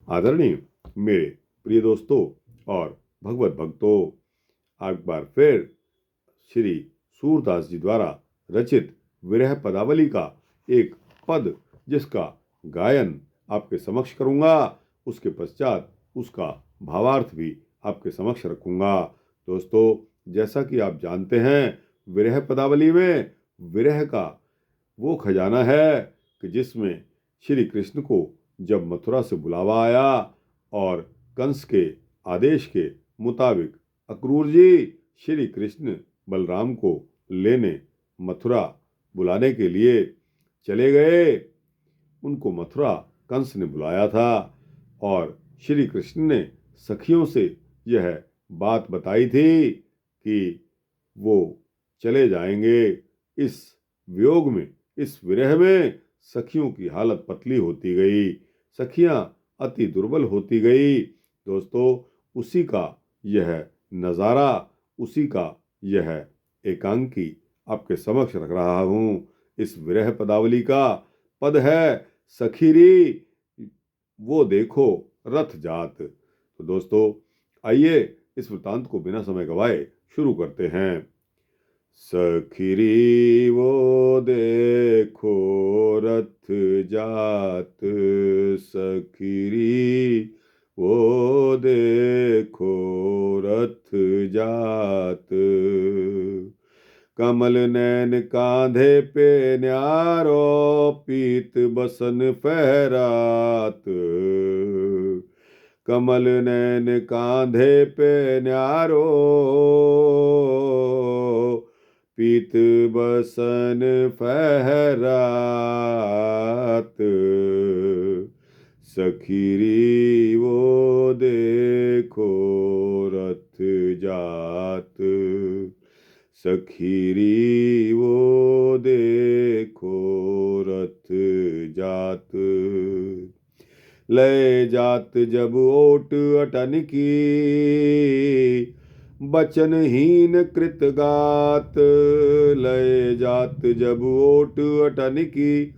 आदरणीय मेरे प्रिय दोस्तों और भगवत भक्तों, एक बार फिर श्री सूरदास जी द्वारा रचित विरह पदावली का एक पद जिसका गायन आपके समक्ष करूंगा, उसके पश्चात उसका भावार्थ भी आपके समक्ष रखूंगा। दोस्तों, जैसा कि आप जानते हैं, विरह पदावली में विरह का वो खजाना है कि जिसमें श्री कृष्ण को जब मथुरा से बुलावा आया और कंस के आदेश के मुताबिक अक्रूर जी श्री कृष्ण बलराम को लेने मथुरा बुलाने के लिए चले गए। उनको मथुरा कंस ने बुलाया था और श्री कृष्ण ने सखियों से यह बात बताई थी कि वो चले जाएंगे। इस वियोग में, इस विरह में सखियों की हालत पतली होती गई, सखियां अति दुर्बल होती गई। दोस्तों, उसी का यह नज़ारा, उसी का यह एकांकी आपके समक्ष रख रहा हूं। इस विरह पदावली का पद है, सखीरी वो देखो रथ जात। तो दोस्तों, आइए इस वृतांत को बिना समय गवाए शुरू करते हैं। सखीरी वो देखो रथ जात, सखीरी वो देखो रथ जात। कमल नैन कांधे पे न्यारो, पीत बसन फहरात। कमल नैन कांधे पे न्यारो, पीत बसन फहरात। सखीरी वो देखो रथ जात, सखीरी वो देखो रथ जात। लय जात जब ओट अटन की, बचनहीन कृतगात। लय जात जब ओट अटन की,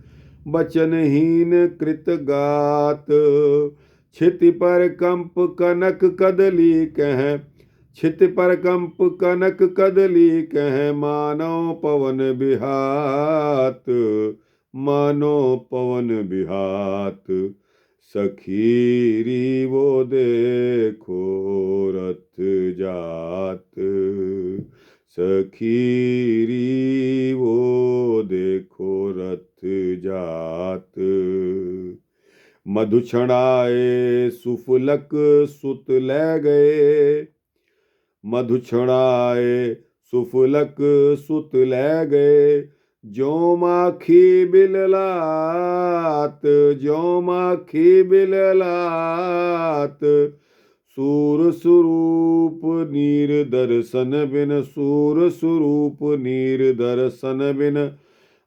बचनहीन कृतगात। छिति पर कंप कनक कदली कह, छिति पर कंप कनक कदली कह। मानो पवन बिहात, मानो पवन बिहात। सखीरी वो देखो रथ जात, सखीरी वो देखो रथ जात। मधुछणाए सुफलक सुत ले गए, मधुछणाए सुफलक सुत ले गए। ज्यों माखी बिललात, ज्यों माखी बिललात। सूर स्वरूप नीर दर्शन बिन, सूर स्वरूप नीर दर्शन बिन।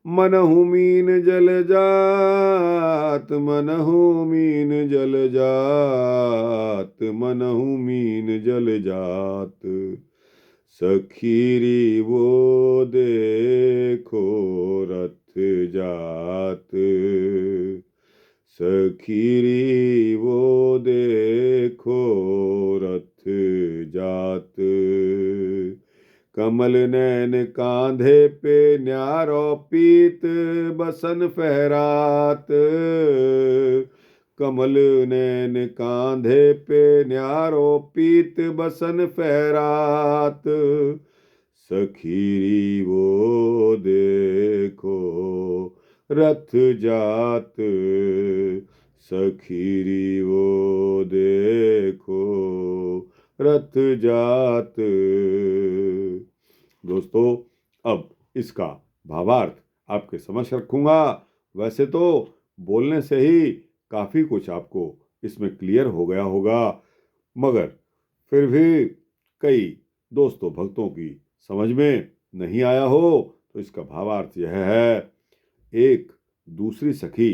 मनहु मीन जल जात, मनहु मीन जल जात, मनहु मीन जल जात। सखीरी वो देखो रथ जात, सखीरी वो देखो रथ जात। कमल नैन कांधे पे न्यारो, पीत बसन फहरात। कमल नैन कांधे पे न्यारो, पीत बसन फहरात। सखीरी वो देखो रथ जात, सखीरी वो देखो रथ जात। दोस्तों, अब इसका भावार्थ आपके समक्ष रखूंगा। वैसे तो बोलने से ही काफी कुछ आपको इसमें क्लियर हो गया होगा, मगर फिर भी कई दोस्तों भक्तों की समझ में नहीं आया हो तो इसका भावार्थ यह है। एक दूसरी सखी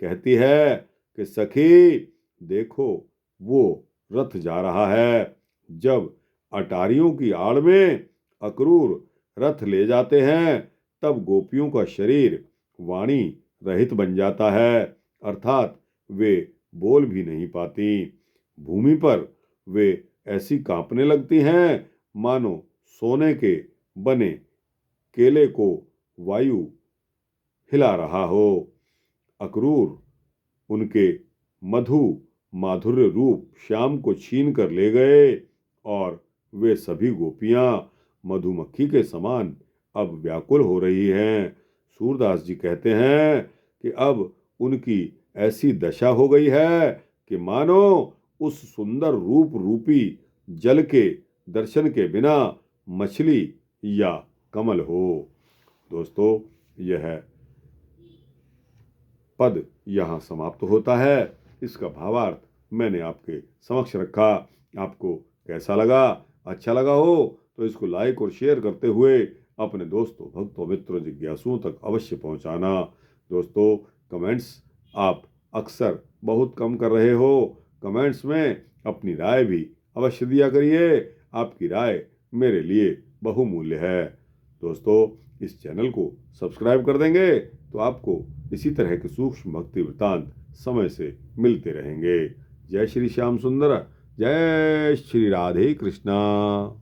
कहती है कि सखी देखो वो रथ जा रहा है। जब अटारियों की आड़ में अक्रूर रथ ले जाते हैं, तब गोपियों का शरीर वाणी रहित बन जाता है, अर्थात वे बोल भी नहीं पाती। भूमि पर वे ऐसी कांपने लगती हैं मानो सोने के बने केले को वायु हिला रहा हो। अक्रूर उनके मधु माधुर्य रूप श्याम को छीन कर ले गए और वे सभी गोपियां मधुमक्खी के समान अब व्याकुल हो रही हैं। सूरदास जी कहते हैं कि अब उनकी ऐसी दशा हो गई है कि मानो उस सुंदर रूप रूपी जल के दर्शन के बिना मछली या कमल हो। दोस्तों, यह पद यहाँ समाप्त होता है। इसका भावार्थ मैंने आपके समक्ष रखा। आपको कैसा लगा? अच्छा लगा हो तो इसको लाइक और शेयर करते हुए अपने दोस्तों, भक्तों, मित्रों, जिज्ञासुओं तक अवश्य पहुंचाना। दोस्तों, कमेंट्स आप अक्सर बहुत कम कर रहे हो। कमेंट्स में अपनी राय भी अवश्य दिया करिए। आपकी राय मेरे लिए बहुमूल्य है। दोस्तों, इस चैनल को सब्सक्राइब कर देंगे तो आपको इसी तरह के सूक्ष्म भक्ति वृत्तांत समय से मिलते रहेंगे। जय श्री श्याम सुंदर, जय श्री राधे कृष्णा।